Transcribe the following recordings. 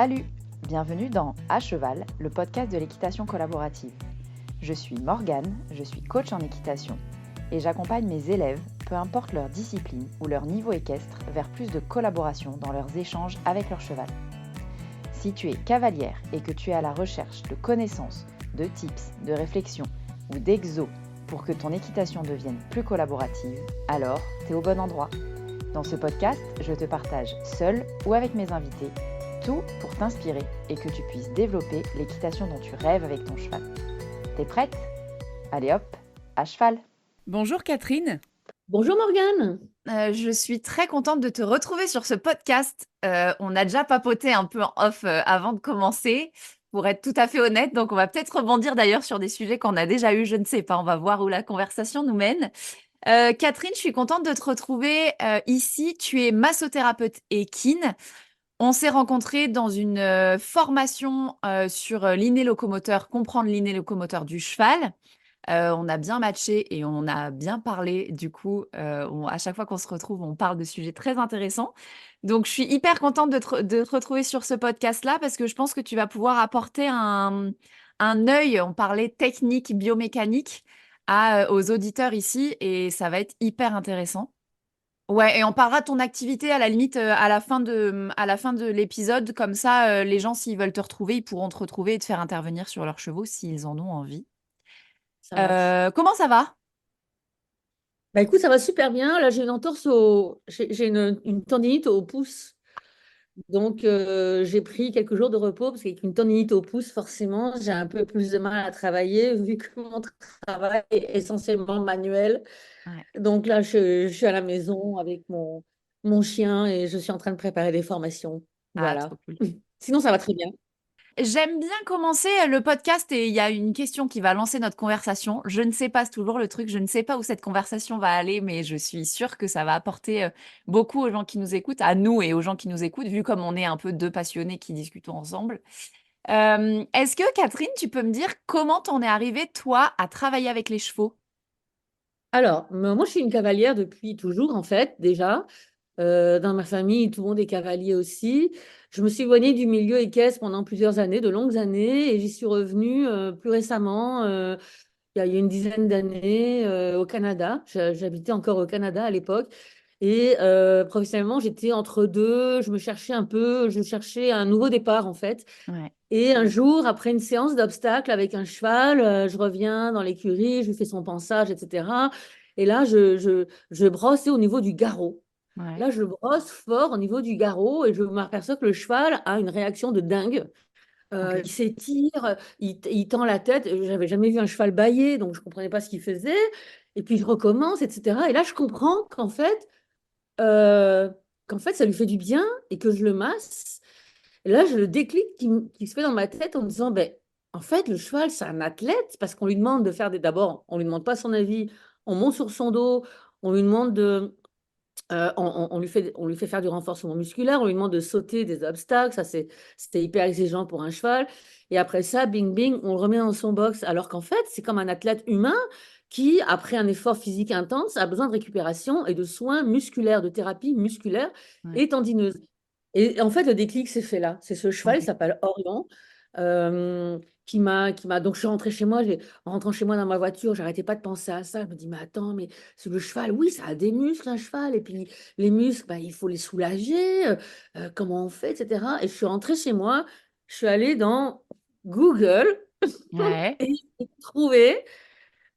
Salut! Bienvenue dans À Cheval, le podcast de l'équitation collaborative. Je suis Morgane, je suis coach en équitation et j'accompagne mes élèves, peu importe leur discipline ou leur niveau équestre, vers plus de collaboration dans leurs échanges avec leur cheval. Si tu es cavalière et que tu es à la recherche de connaissances, de tips, de réflexions ou d'exos pour que ton équitation devienne plus collaborative, alors tu es au bon endroit. Dans ce podcast, je te partage seule ou avec mes invités tout pour t'inspirer et que tu puisses développer l'équitation dont tu rêves avec ton cheval. T'es prête? Allez hop, à cheval! Bonjour Catherine. Bonjour Morgane. Je suis très contente de te retrouver sur ce podcast. On a déjà papoté un peu en off avant de commencer, pour être tout à fait honnête. Donc, on va peut-être rebondir d'ailleurs sur des sujets qu'on a déjà eus, je ne sais pas. On va voir où la conversation nous mène. Catherine, je suis contente de te retrouver ici. Tu es massothérapeute équine. On s'est rencontrés dans une formation sur l'inné locomoteur, comprendre l'inné locomoteur du cheval. On a bien matché et on a bien parlé. Du coup, à chaque fois qu'on se retrouve, on parle de sujets très intéressants. Donc, je suis hyper contente de te retrouver sur ce podcast-là parce que je pense que tu vas pouvoir apporter un œil, on parlait technique, biomécanique, aux auditeurs ici et ça va être hyper intéressant. Ouais, et on parlera de ton activité à la limite à la fin de l'épisode. Comme ça, les gens, s'ils veulent te retrouver, ils pourront te retrouver et te faire intervenir sur leurs chevaux s'ils en ont envie. Ça marche. Comment ça va? Bah écoute, ça va super bien. Là, j'ai une entorse j'ai une tendinite au pouce. Donc, j'ai pris quelques jours de repos parce qu'avec une tendinite au pouce, forcément, j'ai un peu plus de mal à travailler vu que mon travail est essentiellement manuel. Ouais. Donc là, je suis à la maison avec mon chien et je suis en train de préparer des formations. Ah, Voilà. trop cool. Sinon, ça va très bien. J'aime bien commencer le podcast et il y a une question qui va lancer notre conversation. Je ne sais pas, c'est toujours le truc, je ne sais pas où cette conversation va aller, mais je suis sûre que ça va apporter beaucoup aux gens qui nous écoutent, à nous et aux gens qui nous écoutent, vu comme on est un peu deux passionnés qui discutons ensemble. Est-ce que, Catherine, tu peux me dire comment t'en es arrivée, toi, à travailler avec les chevaux? Alors, moi, je suis une cavalière depuis toujours, en fait, déjà. Dans ma famille, tout le monde est cavalier aussi. Je me suis éloignée du milieu équestre pendant plusieurs années, de longues années, et j'y suis revenue plus récemment, il y a une dizaine d'années, au Canada. J'habitais encore au Canada à l'époque. Et professionnellement, j'étais entre deux. Je me cherchais un peu, je cherchais un nouveau départ, en fait. Ouais, Et un jour, après une séance d'obstacles avec un cheval, je reviens dans l'écurie, je lui fais son pansage, etc. Et là, je brossais au niveau du garrot. ouais, Là, je brosse fort au niveau du garrot et je m'aperçois que le cheval a une réaction de dingue. ok. Il s'étire, il tend la tête. J'avais jamais vu un cheval bâiller, donc je ne comprenais pas ce qu'il faisait. Et puis je recommence, etc. Et là, je comprends euh, qu'en fait, ça lui fait du bien et que je le masse. Et là, j'ai le déclic qui se fait dans ma tête en me disant, ben, en fait, le cheval, c'est un athlète parce qu'on lui demande de faire des... D'abord, on lui demande pas son avis, on monte sur son dos, on lui demande de... on lui fait faire du renforcement musculaire, on lui demande de sauter des obstacles, c'était hyper exigeant pour un cheval. Et après ça, bing, bing, on le remet dans son box. Alors qu'en fait, c'est comme un athlète humain qui, après un effort physique intense, a besoin de récupération et de soins musculaires, de thérapie musculaire Ouais, et tendineuse. Et en fait, le déclic s'est fait là. C'est ce cheval, il ok. s'appelle Orion, qui m'a. Donc, je suis rentrée chez moi. En rentrant chez moi dans ma voiture, j'arrêtais pas de penser à ça. Je me dis, mais attends, mais c'est le cheval, oui, ça a des muscles, un cheval. Et puis, les muscles, bah, il faut les soulager. Comment on fait, etc. Et je suis rentrée chez moi. Je suis allée dans Google Ouais, et j'ai trouvé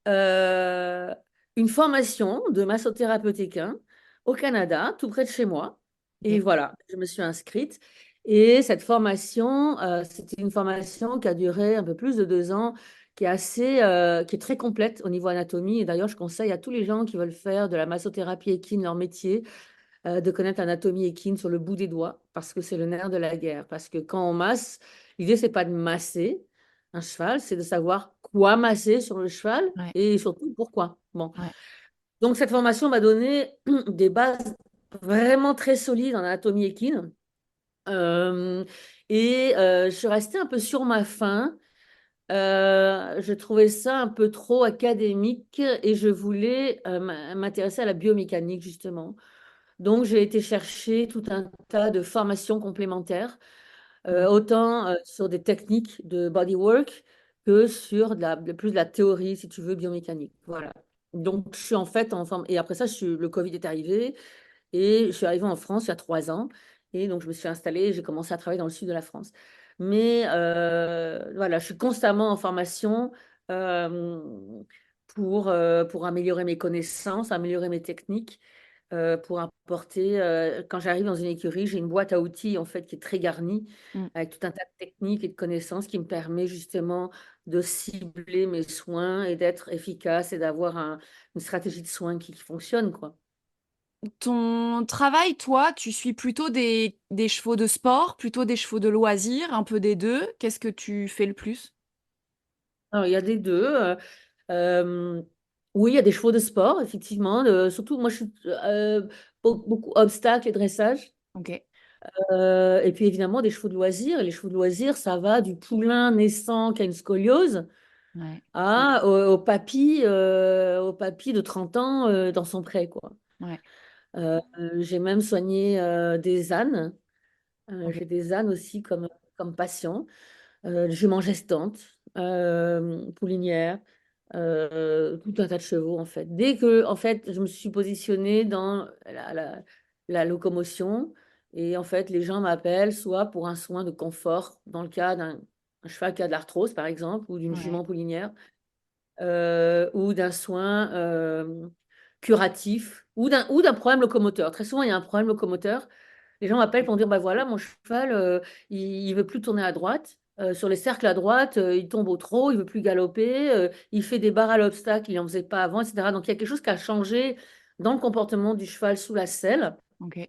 euh, une formation de massothérapeute équin au Canada, tout près de chez moi. Et ok. voilà, je me suis inscrite. Et cette formation, c'était une formation qui a duré un peu plus de 2 ans, qui est très complète au niveau anatomie. Et d'ailleurs, je conseille à tous les gens qui veulent faire de la massothérapie équine, leur métier, de connaître l'anatomie équine sur le bout des doigts, parce que c'est le nerf de la guerre. Parce que quand on masse, l'idée, c'est pas de masser un cheval, c'est de savoir quoi masser sur le cheval Ouais, et surtout pourquoi. Bon. ouais, Donc, cette formation m'a donné des bases vraiment très solides en anatomie équine. Euh, je suis restée un peu sur ma faim. Je trouvais ça un peu trop académique et je voulais m'intéresser à la biomécanique, justement. Donc, j'ai été chercher tout un tas de formations complémentaires Ouais. autant sur des techniques de bodywork que sur plus de la théorie, si tu veux, biomécanique. Voilà. Donc, je suis en fait en forme. Et après ça, le Covid est arrivé et je suis arrivée en France il y a 3 ans. Et donc, je me suis installée et j'ai commencé à travailler dans le sud de la France. Mais voilà, je suis constamment en formation euh, pour améliorer mes connaissances, améliorer mes techniques, pour apporter. Quand j'arrive dans une écurie, j'ai une boîte à outils en fait qui est très garnie Mm. avec tout un tas de techniques et de connaissances qui me permet justement de cibler mes soins et d'être efficace et d'avoir une stratégie de soins qui fonctionne, quoi. Ton travail, toi, tu suis plutôt des chevaux de sport, plutôt des chevaux de loisirs, un peu des deux. Qu'est-ce que tu fais le plus? Alors, il y a des deux. Euh, oui, il y a des chevaux de sport, effectivement. Surtout, moi, je suis beaucoup obstacles et dressage. Ok. Et puis, évidemment, des chevaux de loisirs. Et les chevaux de loisirs, ça va du poulain naissant qui a une scoliose Ouais. au papy de 30 ans dans son pré, quoi. Ouais. J'ai même soigné des ânes. Ok. J'ai des ânes aussi comme patients. Jument gestante, poulinière, tout un tas de chevaux en fait. Dès que en fait, je me suis positionnée dans la locomotion et en fait, les gens m'appellent soit pour un soin de confort dans le cas d'un un cheval qui a de l'arthrose par exemple ou d'une Ouais. jument poulinière ou d'un soin curatif ou d'un problème locomoteur. Très souvent, il y a un problème locomoteur. Les gens m'appellent pour me dire, bah voilà, mon cheval, il veut plus tourner à droite. Sur les cercles à droite, il tombe au trot, il veut plus galoper, il fait des barres à l'obstacle, il n'en faisait pas avant, etc. Donc il y a quelque chose qui a changé dans le comportement du cheval sous la selle. Ok.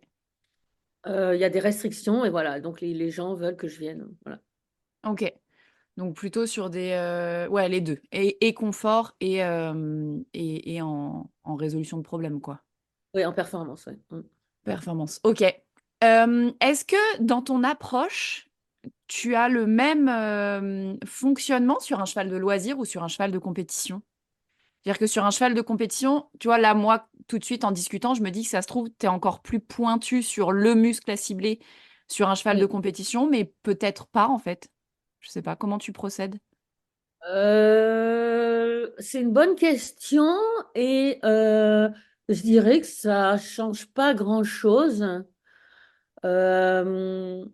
Il y a des restrictions et voilà. Donc les gens veulent que je vienne. Voilà. Ok. Donc plutôt sur ouais, les deux. Et confort et en résolution de problèmes, quoi. Oui, en performance, ouais. Mm. Performance. Ok. Est-ce que dans ton approche, tu as le même fonctionnement sur un cheval de loisir ou sur un cheval de compétition? C'est-à-dire que sur un cheval de compétition, tu vois, là, moi, tout de suite, en discutant, je me dis que ça se trouve, tu es encore plus pointu sur le muscle à cibler sur un cheval de Oui. compétition, mais peut-être pas, en fait. Je sais pas, comment tu procèdes? C'est une bonne question et je dirais que ça change pas grand-chose. Euh,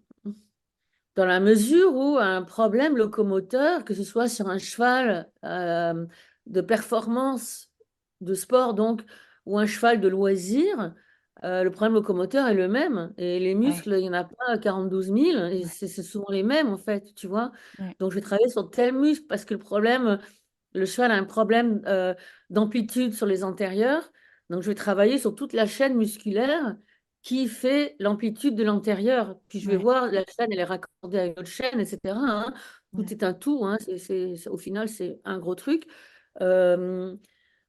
Dans la mesure où un problème locomoteur, que ce soit sur un cheval de performance, de sport donc, ou un cheval de loisir, le problème locomoteur est le même. Et les Ouais, muscles, il n'y en a pas 42 000, et ouais, c'est souvent les mêmes en fait, tu vois. ouais, Donc je vais travailler sur tel muscle parce que le cheval a un problème d'amplitude sur les antérieurs. Donc, je vais travailler sur toute la chaîne musculaire qui fait l'amplitude de l'antérieur. Puis, je vais ouais, voir, la chaîne, elle est raccordée à une autre chaîne, etc., hein. Tout ouais. est un tout, hein. Au final, c'est un gros truc. Euh,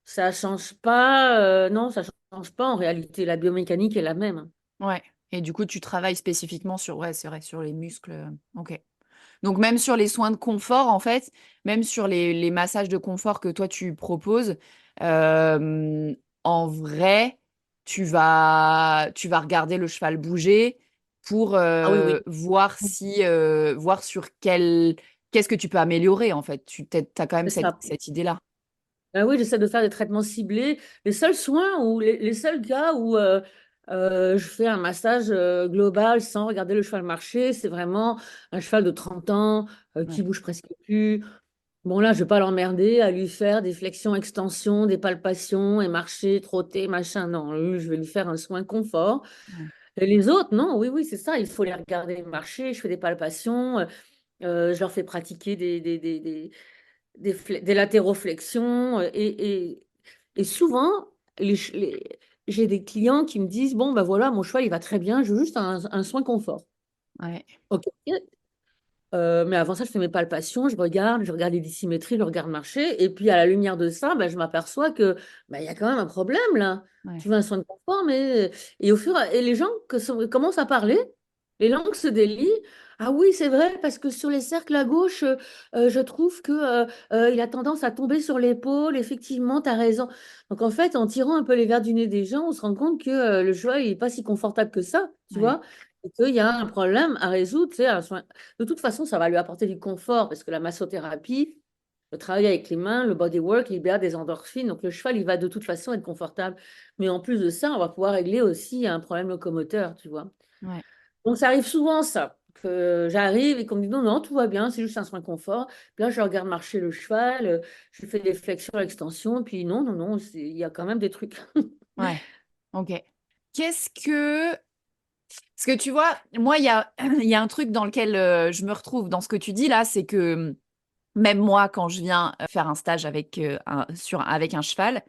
Ça change pas, non, ça change pas en réalité. La biomécanique est la même. Ouais. Et du coup, tu travailles spécifiquement sur, ouais, c'est vrai, sur les muscles. Ok. Donc, même sur les soins de confort, en fait, même sur les massages de confort que toi, tu proposes, euh, en vrai, tu vas regarder le cheval bouger pour Ah oui, oui. voir sur qu'est-ce que tu peux améliorer, en fait. Tu as quand même C'est ça. cette idée-là. Ben oui, j'essaie de faire des traitements ciblés. Les seuls soins ou les seuls cas où je fais un massage global sans regarder le cheval marcher, c'est vraiment un cheval de 30 ans qui Ouais, bouge presque plus. Bon, là, je ne vais pas l'emmerder à lui faire des flexions, extensions, des palpations et marcher, trotter, machin. Non, lui, je vais lui faire un soin confort. ouais, Et les autres, non, oui, oui, c'est ça. Il faut les regarder marcher. Je fais des palpations. Je leur fais pratiquer des latéroflexions et souvent, j'ai des clients qui me disent, bon, ben voilà, mon cheval, il va très bien, je veux juste un soin confort. ouais, OK. Mais avant ça, je fais mes palpations, je regarde les dissymétries, je regarde marcher, et puis à la lumière de ça, ben, je m'aperçois que il y a quand même un problème là. ouais, Tu veux un soin de confort, mais et les gens commencent à parler, les langues se délient. Ah oui, c'est vrai, parce que sur les cercles à gauche, je trouve que il a tendance à tomber sur l'épaule. Effectivement, tu as raison. Donc en fait, en tirant un peu les verres du nez des gens, on se rend compte que le cheval, il n'est pas si confortable que ça, tu ouais, vois. et qu'il y a un problème à résoudre, tu sais, de toute façon, ça va lui apporter du confort parce que la massothérapie, le travail avec les mains, le bodywork libère des endorphines. Donc, le cheval, il va de toute façon être confortable. Mais en plus de ça, on va pouvoir régler aussi un problème locomoteur, tu vois. Ouais. Donc, ça arrive souvent, ça, que j'arrive et qu'on me dit non, non, tout va bien, c'est juste un soin confort. Puis là, je regarde marcher le cheval, je fais des flexions, extensions, puis non, non, non, il y a quand même des trucs. Ouais. Ok. Qu'est-ce que... Parce que tu vois, moi, il y a un truc dans lequel je me retrouve dans ce que tu dis là, c'est que même moi, quand je viens faire un stage avec, avec un cheval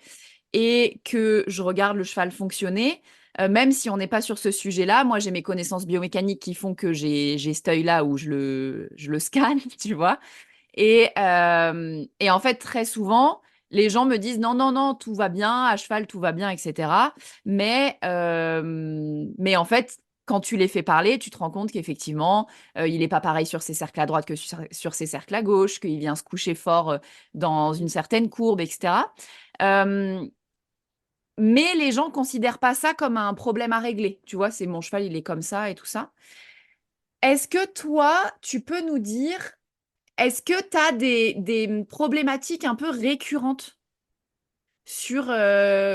et que je regarde le cheval fonctionner, même si on n'est pas sur ce sujet-là, moi, j'ai mes connaissances biomécaniques qui font que j'ai cet œil-là où je le scanne, tu vois. Et en fait, très souvent, les gens me disent non, non, non, tout va bien, à cheval, tout va bien, etc. Mais en fait, quand tu les fais parler, tu te rends compte qu'effectivement, il n'est pas pareil sur ses cercles à droite que sur ses cercles à gauche, qu'il vient se coucher fort dans une certaine courbe, etc. Euh, mais les gens considèrent pas ça comme un problème à régler. Tu vois, c'est mon cheval, il est comme ça et tout ça. Est-ce que toi, tu peux nous dire est-ce que tu as des problématiques un peu récurrentes sur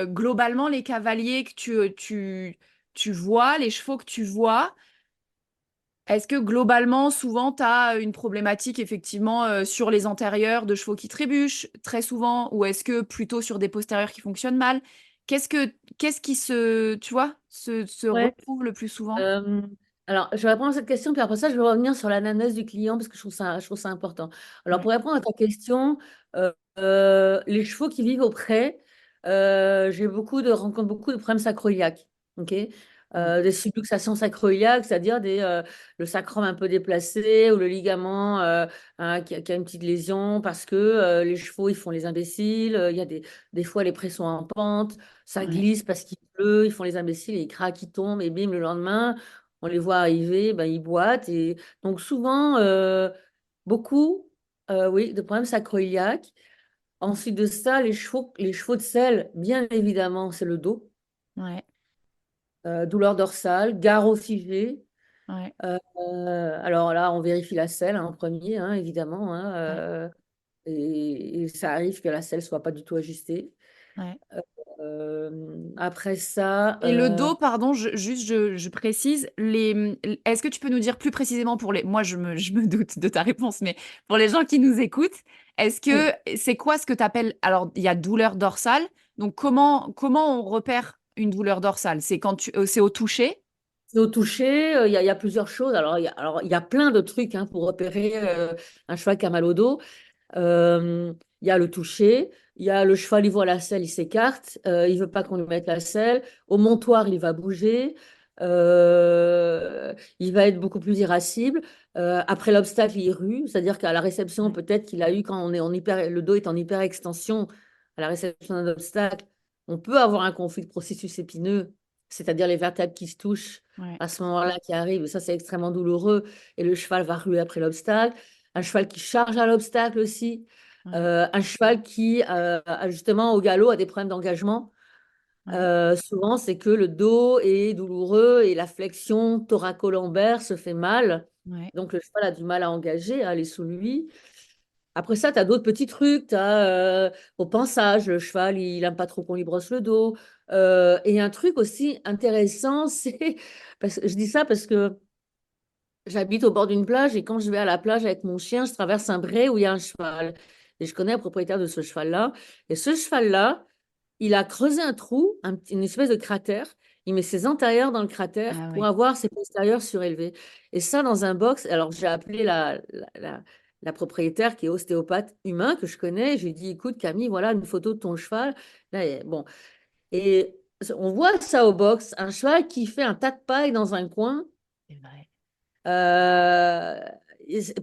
globalement les cavaliers que tu vois, les chevaux que tu vois? Est-ce que globalement, souvent, tu as une problématique effectivement sur les antérieurs de chevaux qui trébuchent très souvent, ou est-ce que plutôt sur des postérieurs qui fonctionnent mal? Qu'est-ce qui tu vois, se Ouais. retrouve le plus souvent? Euh, alors, je vais répondre à cette question, puis après ça, je vais revenir sur l'analyse du client parce que je trouve ça important. Alors, Ouais. pour répondre à ta question, les chevaux qui vivent au pré, rencontre beaucoup de problèmes sacroiliaques. Ok. Mm. Des subluxations sacroiliaques, c'est-à-dire le sacrum un peu déplacé ou le ligament qui a une petite lésion parce que les chevaux, ils font les imbéciles. Il y a des fois, les prés sont en pente, ça Ouais. glisse parce qu'il pleut, ils font les imbéciles, et ils craquent, ils tombent, et bim, le lendemain, on les voit arriver, ben, ils boitent. Et donc, souvent, beaucoup, oui, de problèmes sacroiliaques. Ensuite de ça, les chevaux de selle, bien évidemment, c'est le dos. Ouais. Douleur dorsale, garrot figé. Ouais. Alors là, on vérifie la selle en premier, hein, évidemment, hein, Ouais. et ça arrive que la selle soit pas du tout ajustée. Ouais. Après ça, Et le dos, pardon, je précise, est-ce que tu peux nous dire plus précisément pour les... Moi, je me doute de ta réponse, mais pour les gens qui nous écoutent, est-ce que oui, c'est quoi ce que tu appelles... Alors, il y a douleur dorsale. Donc, comment on repère une douleur dorsale? C'est c'est au toucher? c'est au toucher, il y a plusieurs choses. Alors, il y a plein de trucs hein, pour repérer un cheval qui a mal au dos. Il y a le toucher, il y a le cheval, il voit la selle, il s'écarte, il veut pas qu'on lui mette la selle. Au montoir, il va bouger, il va être beaucoup plus irascible. Après l'obstacle, il rue, c'est-à-dire qu'à la réception, Ouais. peut-être qu'il a eu, quand on est en hyper, le dos est en hyper extension, à la réception d'un obstacle, on peut avoir un conflit de processus épineux, c'est-à-dire les vertèbres qui se touchent Ouais. à ce moment-là qui arrive. Ça, c'est extrêmement douloureux et le cheval va ruer après l'obstacle. Un cheval qui charge à l'obstacle aussi. Ouais. Un cheval qui, justement, au galop, a des problèmes d'engagement. Ouais. Souvent, c'est que le dos est douloureux et la flexion thoraco-lombaire se fait mal. Ouais. Donc, le cheval a du mal à engager, à aller sous lui. Après ça, tu as d'autres petits trucs. Tu as au pansage, le cheval, il n'aime pas trop qu'on lui brosse le dos. Et un truc aussi intéressant, c'est, je dis ça parce que j'habite au bord d'une plage et quand je vais à la plage avec mon chien, je traverse un bray où il y a un cheval. Et je connais le propriétaire de ce cheval-là. Et ce cheval-là, il a creusé un trou, une espèce de cratère. Il met ses antérieurs dans le cratère Ah pour ouais. avoir ses postérieurs surélevés. Et ça, dans un box, alors j'ai appelé la propriétaire qui est ostéopathe humain que je connais. J'ai dit, écoute, Camille, voilà une photo de ton cheval. Là, bon. Et on voit ça au box, un cheval qui fait un tas de paille dans un coin C'est vrai. euh,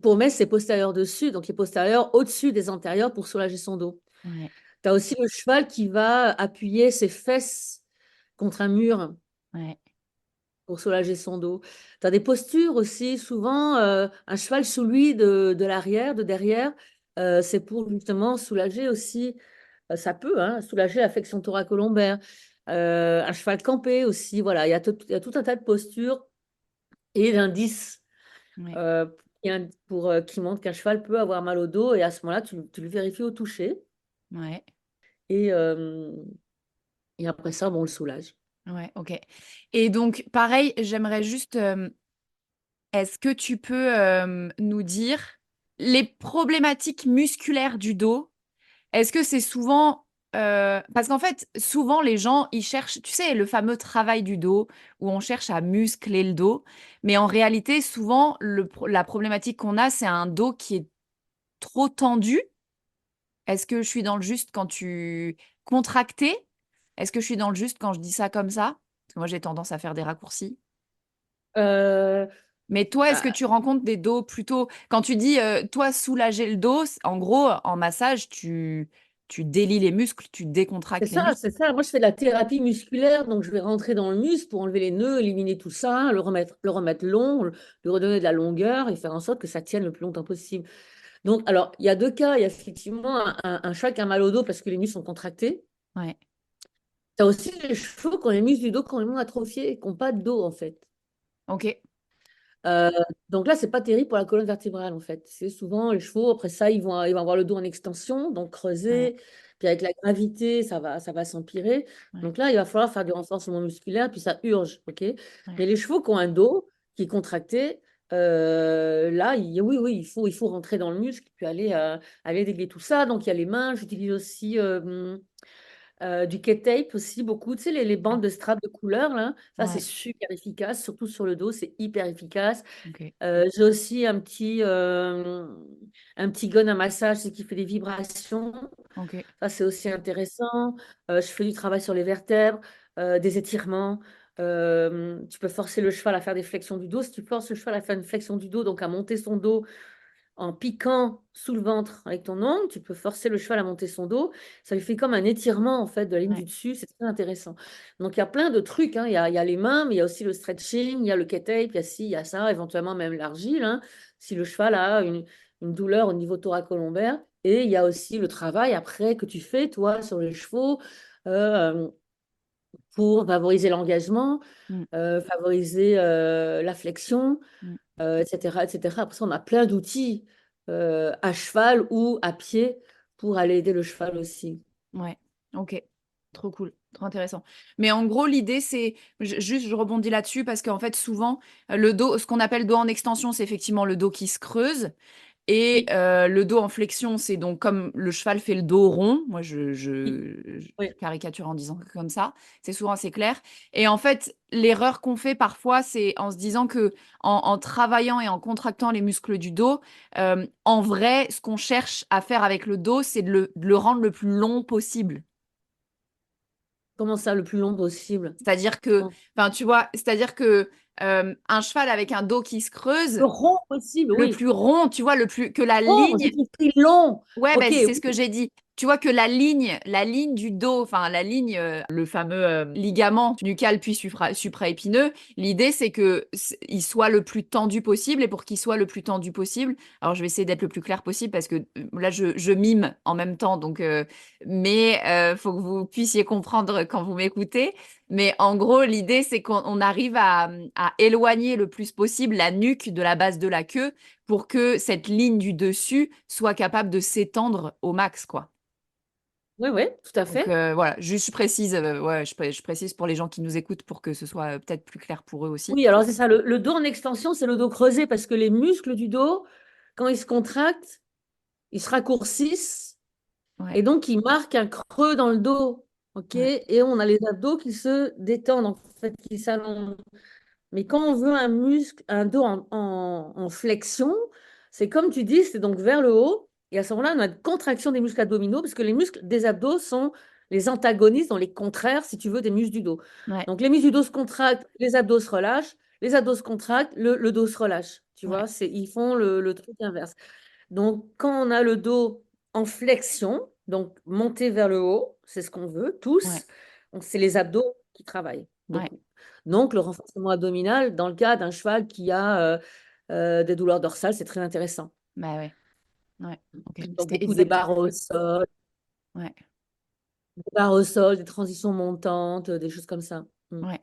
pour mettre ses postérieurs dessus, donc les postérieurs au-dessus des antérieurs pour soulager son dos. Ouais. Tu as aussi le cheval qui va appuyer ses fesses contre un mur Ouais. pour soulager son dos. Tu as des postures aussi, souvent un cheval sous lui de l'arrière, de derrière, c'est pour justement soulager aussi, ça peut hein, soulager la flexion thoracolombaire. Un cheval campé aussi, voilà, il y a tout un tas de postures et d'indices Ouais. euh, qui montrent qu'un cheval peut avoir mal au dos. Et à ce moment-là, tu le vérifies au toucher. Ouais. Et, euh, et après ça, bon, on le soulage. Ouais. Ok. Et donc, pareil, j'aimerais juste, est-ce que tu peux nous dire les problématiques musculaires du dos? Est-ce que c'est souvent... parce qu'en fait, souvent, les gens, ils cherchent, tu sais, le fameux travail du dos, où on cherche à muscler le dos. Mais en réalité, souvent, la problématique qu'on a, c'est un dos qui est trop tendu. Est-ce que je suis dans le juste quand tu contracté? Est-ce que je suis dans le juste quand je dis ça comme ça? Parce que moi, j'ai tendance à faire des raccourcis. Euh, Mais toi, est-ce que bah, tu rencontres des dos plutôt... Quand tu dis, toi, soulager le dos, en gros, en massage, tu délies les muscles, tu c'est décontractes les ça, muscles. c'est ça. Moi, je fais de la thérapie musculaire, donc je vais rentrer dans le muscle pour enlever les nœuds, éliminer tout ça, le remettre long, lui redonner de la longueur et faire en sorte que ça tienne le plus longtemps possible. Donc, alors, il y a deux cas. Il y a effectivement un cheval qui a mal au dos parce que les muscles sont contractés. Ouais, Tu as aussi les chevaux qui ont les muscles du dos complètement atrophiés et qui n'ont pas de dos, en fait. ok, Euh, donc là, c'est pas terrible pour la colonne vertébrale, en fait. C'est souvent les chevaux, après ça, ils vont avoir le dos en extension, donc ouais, creuser. Puis avec la gravité, ça va s'empirer. ouais, Donc là, il va falloir faire du renforcement musculaire, puis ça urge, ok? ouais, Mais les chevaux qui ont un dos qui est contracté, là, oui, oui, il faut rentrer dans le muscle, puis aller régler tout ça. Donc il y a les mains, j'utilise aussi du K-tape aussi, beaucoup. Tu sais, les ouais, bandes de straps de couleur, là, ça, c'est ouais, super efficace, surtout sur le dos, c'est hyper efficace. ok, J'ai aussi un petit gun à massage, c'est qui fait des vibrations. ok, Ça, c'est aussi intéressant. Je fais du travail sur les vertèbres, des étirements. Tu peux forcer le cheval à faire des flexions du dos. Si tu forces le cheval à faire une flexion du dos, donc à monter son dos en piquant sous le ventre avec ton ongle, tu peux forcer le cheval à monter son dos. Ça lui fait comme un étirement en fait de la ligne ouais, du dessus. C'est très intéressant. Donc il y a plein de trucs, hein. Il y a les mains, mais il y a aussi le stretching, il y a le K-tape, il y a ci, il y a ça, éventuellement même l'argile, hein, si le cheval a une douleur au niveau thoracolombaire. Et il y a aussi le travail après que tu fais, toi, sur les chevaux, euh, pour favoriser l'engagement, mm, favoriser la flexion, mm, etc., etc. Après ça, on a plein d'outils à cheval ou à pied pour aller aider le cheval aussi. ouais, ok, trop cool, trop intéressant. Mais en gros, l'idée, c'est, juste, je rebondis là-dessus parce qu'en fait, souvent, le dos, ce qu'on appelle dos en extension, c'est effectivement le dos qui se creuse. Et Oui, le dos en flexion, c'est donc comme le cheval fait le dos rond. Moi, oui, je oui. caricature en disant comme ça. C'est souvent assez clair. Et en fait, l'erreur qu'on fait parfois, c'est en se disant que en travaillant et en contractant les muscles du dos, en vrai, ce qu'on cherche à faire avec le dos, c'est de le rendre le plus long possible. Comment ça, le plus long possible? C'est-à-dire que, Bon. enfin, tu vois, c'est-à-dire que un cheval avec un dos qui se Le creuse, rond possible, le oui. plus rond, tu vois, le plus que la Oh, ligne. j'ai compris long. Ouais, Ok, ben, c'est ce que oui. j'ai dit. Tu vois que la ligne du dos, enfin la ligne, le fameux ligament nucal puis supraépineux, l'idée c'est que il soit le plus tendu possible et pour qu'il soit le plus tendu possible, alors je vais essayer d'être le plus clair possible parce que là je mime en même temps, donc mais faut que vous puissiez comprendre quand vous m'écoutez. Mais en gros, l'idée c'est qu'on arrive à éloigner le plus possible la nuque de la base de la queue pour que cette ligne du dessus soit capable de s'étendre au max, quoi. Oui, oui, tout à Donc fait. voilà, juste je précise, ouais, je précise pour les gens qui nous écoutent pour que ce soit peut-être plus clair pour eux aussi. Oui, alors c'est ça. Le dos en extension, c'est le dos creusé parce que les muscles du dos, quand ils se contractent, ils se raccourcissent Ouais, et donc ils marquent un creux dans le dos. OK? ouais, Et on a les abdos qui se détendent, en fait, qui s'allongent. Mais quand on veut un dos en flexion, c'est comme tu dis, c'est donc vers le haut. Et à ce moment-là, on a une contraction des muscles abdominaux parce que les muscles des abdos sont les antagonistes, dans les contraires, si tu veux, des muscles du dos. ouais, Donc les muscles du dos se contractent, les abdos se relâchent, les abdos se contractent, le dos se relâche. Tu ouais, vois, ils font le truc inverse. Donc quand on a le dos en flexion, donc monté vers le haut, c'est ce qu'on veut, ouais, tous, donc c'est les abdos qui travaillent ouais, beaucoup. Donc, le renforcement abdominal, dans le cas d'un cheval qui a des douleurs dorsales, c'est très intéressant. bah ouais, ouais, ok. Donc, C'était beaucoup des exact. barres au sol, Ouais, des transitions montantes, des choses comme ça. Mm. ouais,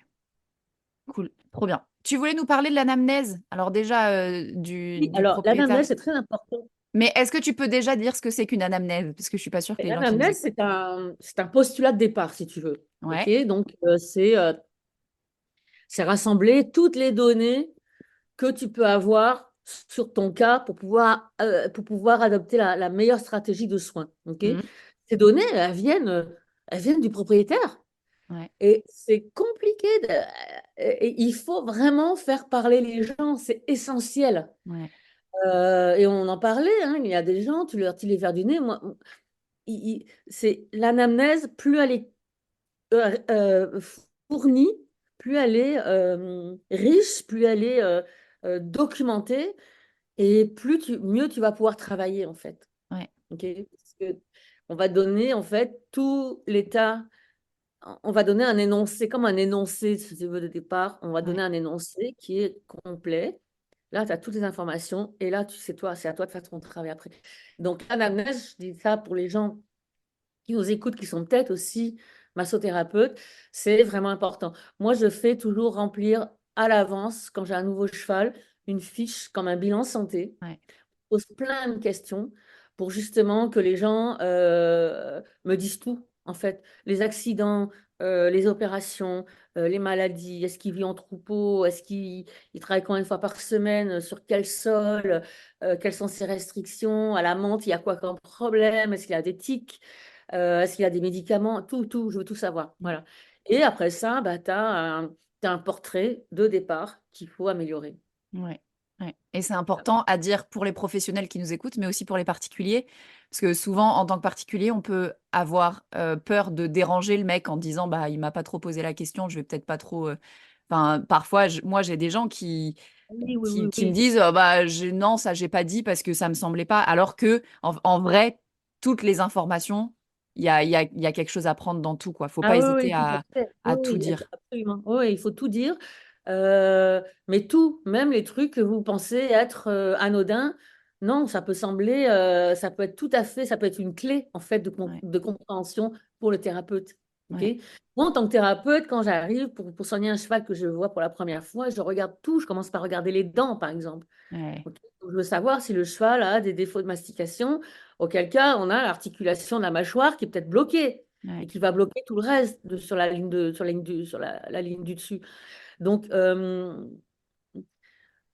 cool, trop bien. Tu voulais nous parler de l'anamnèse. Alors déjà, Oui, du alors propriétaire. l'anamnèse, c'est très important. Mais est-ce que tu peux déjà dire ce que c'est qu'une anamnèse? Parce que je suis pas sûre que les gens qui nous L'anamnèse, écoutent. c'est un postulat de départ, si tu veux. OK? Ouais. Donc, c'est rassembler toutes les données que tu peux avoir sur ton cas pour pouvoir adopter la meilleure stratégie de soins. OK? Mhm. Ces données, elles viennent du propriétaire. Ouais. Et c'est compliqué. Et il faut vraiment faire parler les gens. C'est essentiel. Ouais. Et on en parlait, hein, il y a des gens, tu leur tires les verres du nez. Moi, c'est l'anamnèse, plus elle est fournie, plus elle est riche, plus elle est documentée, et mieux tu vas pouvoir travailler, en fait. Ouais. OK? Parce que on va donner, en fait, tout l'état. On va donner un énoncé, comme un énoncé, si tu veux, de départ. On va donner Ouais. un énoncé qui est complet. Là, tu as toutes les informations. Et là, c'est à toi de faire ton travail après. Donc, l'anamnèse, je dis ça pour les gens qui nous écoutent, qui sont peut-être aussi massothérapeutes, c'est vraiment important. Moi, je fais toujours remplir à l'avance, quand j'ai un nouveau cheval, une fiche comme un bilan santé. Ouais. Je pose plein de questions pour justement que les gens me disent tout, en fait. Les accidents, les opérations, les maladies, est-ce qu'il vit en troupeau, est-ce qu'il travaille combien de fois par semaine, sur quel sol, quelles sont ses restrictions, à la menthe, il y a quoi comme problème, est-ce qu'il y a des tics, est-ce qu'il y a des médicaments, tout, je veux tout savoir. Voilà. Et après ça, bah, t'as un portrait de départ qu'il faut améliorer. Ouais, ouais. Et c'est important à dire pour les professionnels qui nous écoutent, mais aussi pour les particuliers. Parce que souvent, en tant que particulier, on peut avoir peur de déranger le mec en disant, bah, il m'a pas trop posé la question, je vais peut-être pas trop. Enfin, parfois, moi, j'ai des gens Oui, oui, oui, qui me oui. disent, bah, non, ça, j'ai pas dit parce que ça me semblait pas. Alors que, en vrai, toutes les informations, il y a quelque chose à prendre dans tout, quoi. Faut pas Ah oui, hésiter oui, tout à fait. à Oui, tout oui, dire. absolument. Oui, il faut tout dire. Mais tout, même les trucs que vous pensez être anodins, non, ça peut sembler, ça peut être tout à fait, ça peut être une clé en fait Ouais, de compréhension pour le thérapeute. Ok. ouais, Moi, en tant que thérapeute, quand j'arrive pour soigner un cheval que je vois pour la première fois, je regarde tout. Je commence par regarder les dents, par exemple. ouais, Ok. Donc, je veux savoir si le cheval a des défauts de mastication, auquel cas on a l'articulation de la mâchoire qui est peut-être bloquée et ouais, qui va bloquer tout le reste sur la ligne sur la ligne du dessus. Donc,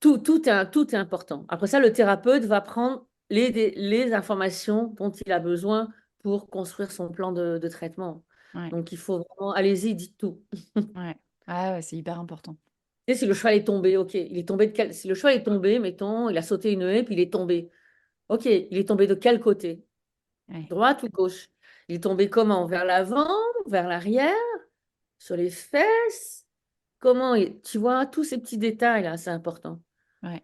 tout est important. Après ça, le thérapeute va prendre les informations dont il a besoin pour construire son plan de traitement. ouais, Donc, il faut vraiment, allez-y, dites tout. ouais. Ah ouais, c'est hyper important. Tu sais, si le cheval est tombé, ok, il est tombé si le cheval est tombé, mettons, il a sauté une haie, puis il est tombé. Ok, il est tombé de quel côté? Ouais, Droite ou gauche? Il est tombé comment? Vers l'avant, vers l'arrière, sur les fesses? Tu vois, tous ces petits détails-là, c'est important. ouais.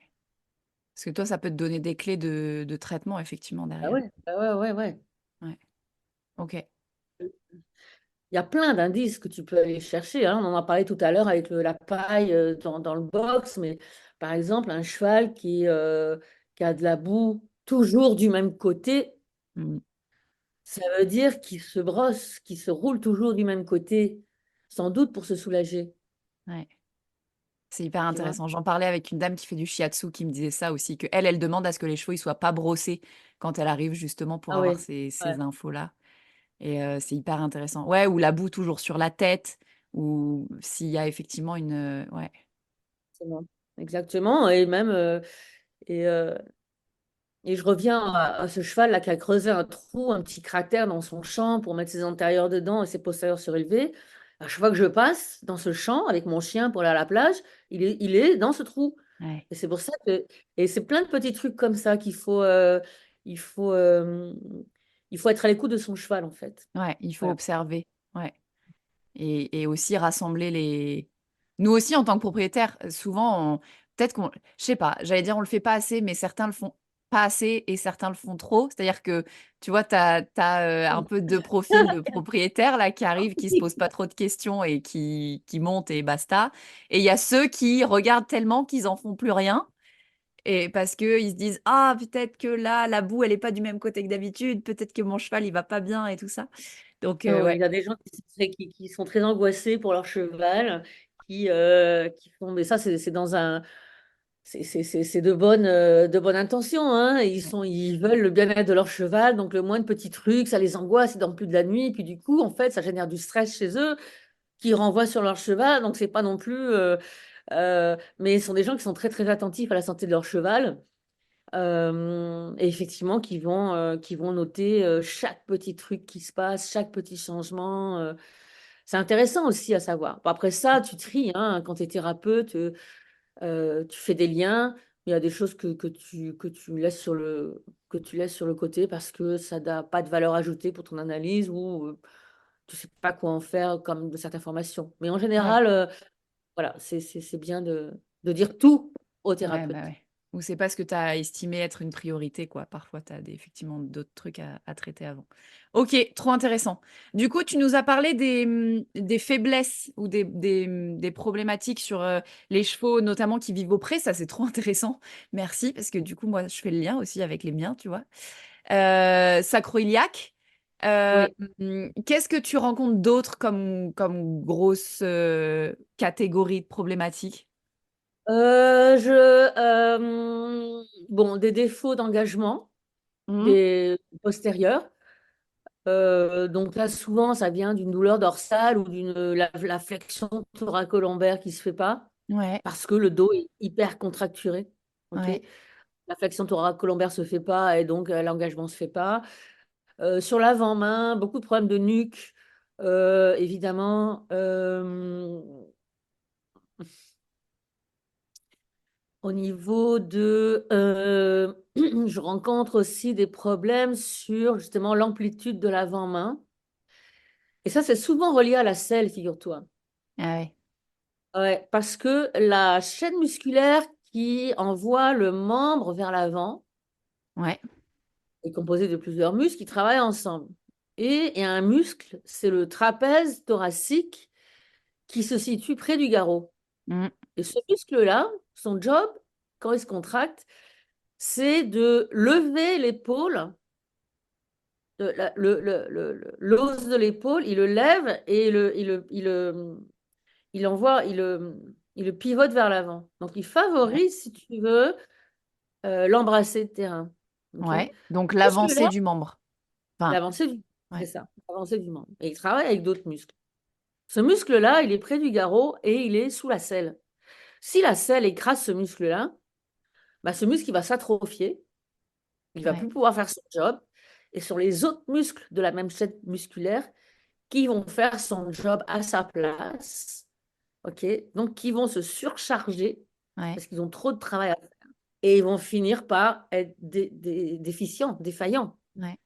Parce que toi, ça peut te donner des clés de traitement, effectivement, Ah derrière. ouais, ah ouais, ouais, ouais. Ouais. Ok. Il y a plein d'indices que tu peux aller chercher, hein. On en a parlé tout à l'heure avec la paille dans le box, mais par exemple, un cheval qui a de la boue toujours du même côté, Mm. ça veut dire qu'il se brosse, qu'il se roule toujours du même côté, sans doute pour se soulager, Ouais. C'est hyper tu vois. intéressant. J'en parlais avec une dame qui fait du shiatsu qui me disait ça aussi, que elle demande à ce que les chevaux ils soient pas brossés quand elle arrive justement pour Ah avoir ouais, ces ouais, infos-là. Et c'est hyper intéressant. Ouais, ou la boue toujours sur la tête, ou s'il y a effectivement une... ouais, c'est bon. Exactement. Et même, et, euh, et je reviens à ce cheval-là qui a creusé un trou, un petit cratère dans son champ pour mettre ses antérieurs dedans et ses postérieurs surélevés. À chaque fois que je passe dans ce champ avec mon chien pour aller à la plage, il est dans ce trou. ouais, Et c'est pour ça que. Et c'est plein de petits trucs comme ça il faut, euh, il faut être à l'écoute de son cheval, en fait. ouais, il faut Voilà. observer. Ouais. Et aussi rassembler les... Nous aussi, en tant que propriétaires, souvent, peut-être qu'on... Je sais pas, j'allais dire on le fait pas assez, mais certains le font pas assez et certains le font trop. C'est-à-dire que, tu vois, tu as, un peu deux profils de propriétaires là qui arrivent, qui se posent pas trop de questions et qui montent et basta. Et il y a ceux qui regardent tellement qu'ils en font plus rien. Et parce qu'ils se disent, ah, peut-être que là, la boue, elle est pas du même côté que d'habitude, peut-être que mon cheval, il va pas bien et tout ça. Donc, Oui, il ouais, y a des gens qui sont très angoissés pour leur cheval, qui font, mais ça, c'est dans un, c'est de bonnes intentions, hein. Ouais. Ils veulent le bien-être de leur cheval, donc le moindre petit truc, ça les angoisse, ils dorment plus de la nuit, puis du coup, en fait, ça génère du stress chez eux, qui renvoient sur leur cheval, donc c'est pas non plus, mais ce sont des gens qui sont très très attentifs à la santé de leur cheval, et effectivement, qui vont noter chaque petit truc qui se passe, chaque petit changement. C'est intéressant aussi à savoir. Bon, après ça, tu tries, hein, quand tu es thérapeute, tu fais des liens. Il y a des choses que tu laisses que tu laisses sur le côté parce que ça n'a pas de valeur ajoutée pour ton analyse ou tu ne sais pas quoi en faire comme de cette information. Mais en Ouais. général, voilà, c'est bien de dire tout au Ouais, bah, thérapeute. ouais. Ou c'est pas ce que tu as estimé être une priorité, quoi. Parfois, tu as effectivement d'autres trucs à traiter avant. Ok, trop intéressant. Du coup, tu nous as parlé des faiblesses ou des problématiques sur les chevaux, notamment qui vivent au pré. Ça, c'est trop intéressant. Merci, parce que du coup, moi, je fais le lien aussi avec les miens, tu vois. Sacro-iliaque. Euh, Oui. Qu'est-ce que tu rencontres d'autre comme grosse catégorie de problématiques? Bon, des défauts d'engagement, Mhm. des postérieurs. Donc là, souvent, ça vient d'une douleur dorsale ou la flexion thoracolombaire qui se fait pas Ouais, parce que le dos est hyper contracturé. Ok, ouais. la flexion thoracolombaire se fait pas et donc l'engagement se fait pas. Sur l'avant-main, beaucoup de problèmes de nuque, évidemment. Au niveau je rencontre aussi des problèmes sur justement l'amplitude de l'avant-main. Et ça, c'est souvent relié à la selle, figure-toi. Ah ouais. Ouais, parce que la chaîne musculaire qui envoie le membre vers l'avant Ouais. est composée de plusieurs muscles qui travaillent ensemble. Et il y a un muscle, c'est le trapèze thoracique qui se situe près du garrot. Mm. Et ce muscle-là, son job, quand il se contracte, c'est de lever l'épaule, l'os de l'épaule, il le lève et il envoie, il le pivote vers l'avant. Donc, il Ouais. favorise, si tu veux, l'embrasser de terrain. Ok. Ouais. Donc Ce muscle-là, l'avancée du membre. Enfin, l'avancée du, c'est ouais. ça, l'avancée du membre. Et il travaille avec d'autres muscles. Ce muscle-là, il est près du garrot et il est sous la selle. Si la selle écrase ce muscle-là, bah, ce muscle il va s'atrophier, il va Ouais. plus pouvoir faire son job. Et sur les autres muscles de la même chaîne musculaire, qui vont faire son job à sa place, ok, donc qui vont se surcharger Ouais. parce qu'ils ont trop de travail à faire et ils vont finir par être déficients, défaillants Ouais.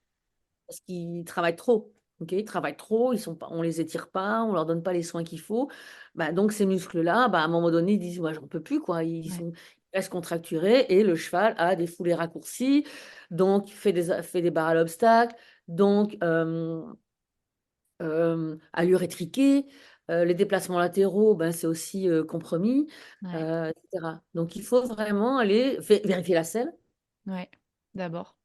parce qu'ils travaillent trop. Ok, ils travaillent trop, ils sont pas, on les étire pas, on leur donne pas les soins qu'il faut. Bah, donc ces muscles-là, bah, à un moment donné, ils disent, moi, j'en peux plus, quoi. Ouais. Ils restent contracturés et le cheval a des foulées raccourcies, donc fait des barres à l'obstacle, donc allure étriquée, les déplacements latéraux, ben, c'est aussi compromis, Ouais. etc. Donc il faut vraiment aller vérifier la selle, Ouais. D'abord.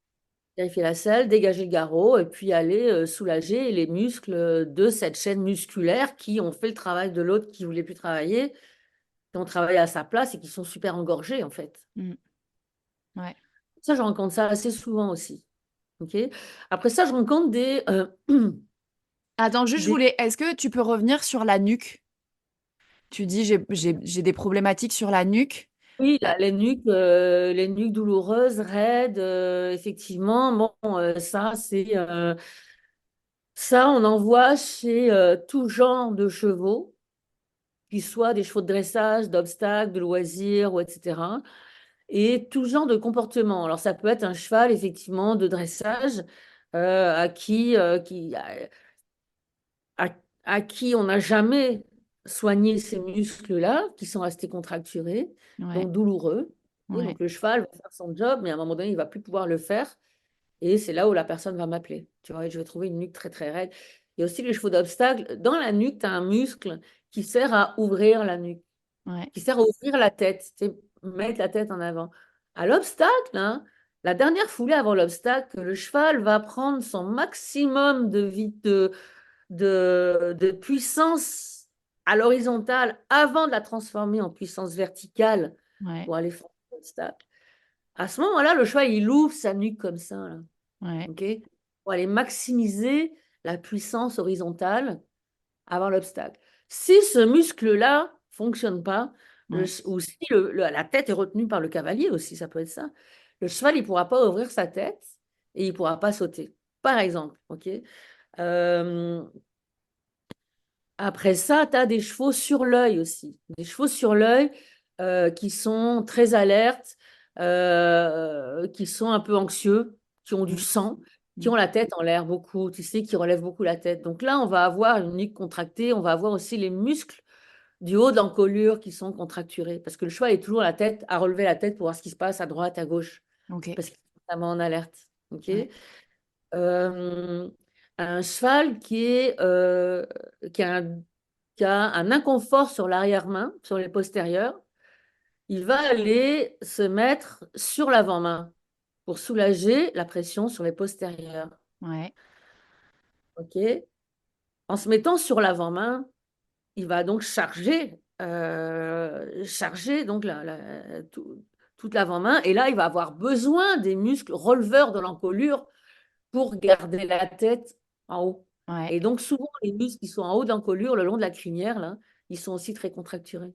dégager le garrot et puis aller soulager les muscles de cette chaîne musculaire qui ont fait le travail de l'autre qui voulait plus travailler, qui ont travaillé à sa place et qui sont super engorgés en fait. Mm. Ouais. Ça, je rencontre ça assez souvent aussi. Ok. Après ça, je rencontre Attends, juste, je des voulais. Est-ce que tu peux revenir sur la nuque? Tu dis j'ai des problématiques sur la nuque. Oui, Euh, les nuques douloureuses, raides, effectivement. Bon, ça, on en voit chez tout genre de chevaux, qu'ils soient des chevaux de dressage, d'obstacles, de loisirs, ou etc. Et tout genre de comportement. Alors, ça peut être un cheval, effectivement, de dressage à, à qui on n'a jamais soigné ces muscles-là, qui sont restés contracturés, Ouais. donc douloureux. Et Ouais. donc le cheval va faire son job, mais à un moment donné, il va plus pouvoir le faire. Et c'est là où la personne va m'appeler. Tu vois, et je vais trouver une nuque très, très raide. Il y a aussi les chevaux d'obstacle. Dans la nuque, tu as un muscle qui sert à ouvrir la nuque, Ouais. qui sert à ouvrir la tête, tu sais, mettre la tête en avant. À l'obstacle, hein, la dernière foulée avant l'obstacle, le cheval va prendre son maximum de puissance à l'horizontale avant de la transformer en puissance verticale Ouais, pour aller faire l'obstacle, à ce moment-là, le cheval, il ouvre sa nuque comme ça, là, ouais, ok, pour aller maximiser la puissance horizontale avant l'obstacle. Si ce muscle-là fonctionne pas, ouais. ou si la tête est retenue par le cavalier aussi, ça peut être ça, le cheval, il ne pourra pas ouvrir sa tête et il ne pourra pas sauter, par exemple. Ok. Euh, Après ça, tu as des chevaux sur l'œil aussi. Des chevaux sur l'œil qui sont très alertes, qui sont un peu anxieux, qui ont du Mm, sang, qui mm. ont la tête en l'air beaucoup, tu sais, qui relèvent beaucoup la tête. Donc là, on va avoir une nuque contractée, on va avoir aussi les muscles du haut de l'encolure qui sont contracturés. Parce que le cheval est toujours la tête, à relever la tête pour voir ce qui se passe à droite, à gauche, Ok, parce qu'il est vraiment en alerte. Ok. ouais, Euh, un cheval qui a un inconfort sur l'arrière-main, sur les postérieurs, il va aller se mettre sur l'avant-main pour soulager la pression sur les postérieurs. ouais, Ok. En se mettant sur l'avant-main, il va donc charger donc toute l'avant-main. Et là, il va avoir besoin des muscles releveurs de l'encolure pour garder la tête en haut. ouais, Et donc, souvent, les muscles qui sont en haut de l'encolure, le long de la crinière, là, ils sont aussi très contracturés.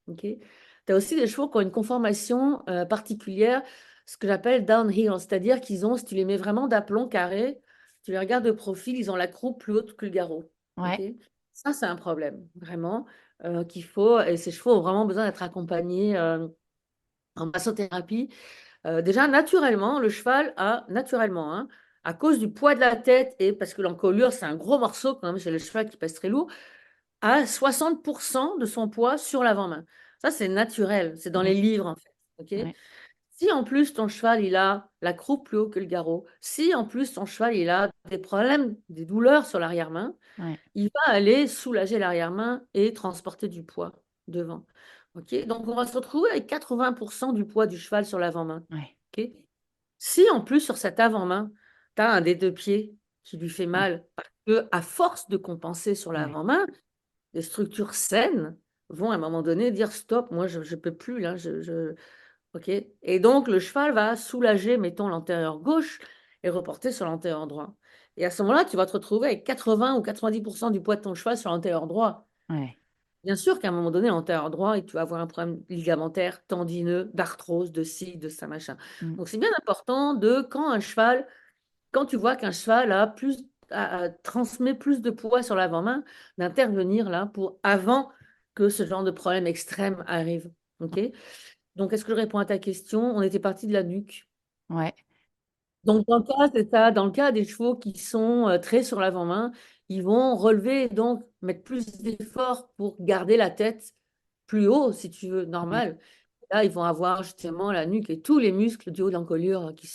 Ok. Tu as aussi des chevaux qui ont une conformation particulière, ce que j'appelle downhill, c'est-à-dire qu'ils ont, si tu les mets vraiment d'aplomb carré, tu les regardes de profil, ils ont la croupe plus haute que le garrot. Ok. ouais, Ça, c'est un problème, vraiment, qu'il faut, et ces chevaux ont vraiment besoin d'être accompagnés en massothérapie. Déjà, naturellement, le cheval a, naturellement, hein, à cause du poids de la tête et parce que l'encolure, c'est un gros morceau quand même chez le cheval qui pèse très lourd, a 60% de son poids sur l'avant-main. Ça, c'est naturel, c'est dans les mm, livres en fait. Ok. ouais, Si en plus ton cheval, il a la croupe plus haut que le garrot, si en plus ton cheval, il a des problèmes, des douleurs sur l'arrière-main, ouais, il va aller soulager l'arrière-main et transporter du poids devant. Ok. Donc, on va se retrouver avec 80% du poids du cheval sur l'avant-main. ouais, Ok. Si en plus sur cet avant-main, tu as un des deux pieds qui lui fait ouais, mal, parce que à force de compenser sur ouais, l'avant-main, les structures saines vont à un moment donné dire stop, moi je ne peux plus là. Ok. Et donc le cheval va soulager, mettons, l'antérieur gauche et reporter sur l'antérieur droit. Et à ce moment-là, tu vas te retrouver avec 80 ou 90% du poids de ton cheval sur l'antérieur droit. ouais. Bien sûr qu'à un moment donné, l'antérieur droit, et tu vas avoir un problème ligamentaire, tendineux, d'arthrose, de ci, de ça, machin. Mm. Donc, c'est bien important quand tu vois qu'un cheval transmet plus de poids sur l'avant-main, d'intervenir là avant que ce genre de problème extrême arrive. OK? Donc, est-ce que je réponds à ta question? On était parti de la nuque. Ouais, Donc, dans le cas, c'est ça. Dans le cas des chevaux qui sont très sur l'avant-main, ils vont relever, donc mettre plus d'efforts pour garder la tête plus haut, si tu veux, ouais, normal. Là, ils vont avoir justement la nuque et tous les muscles du haut de l'encolure qui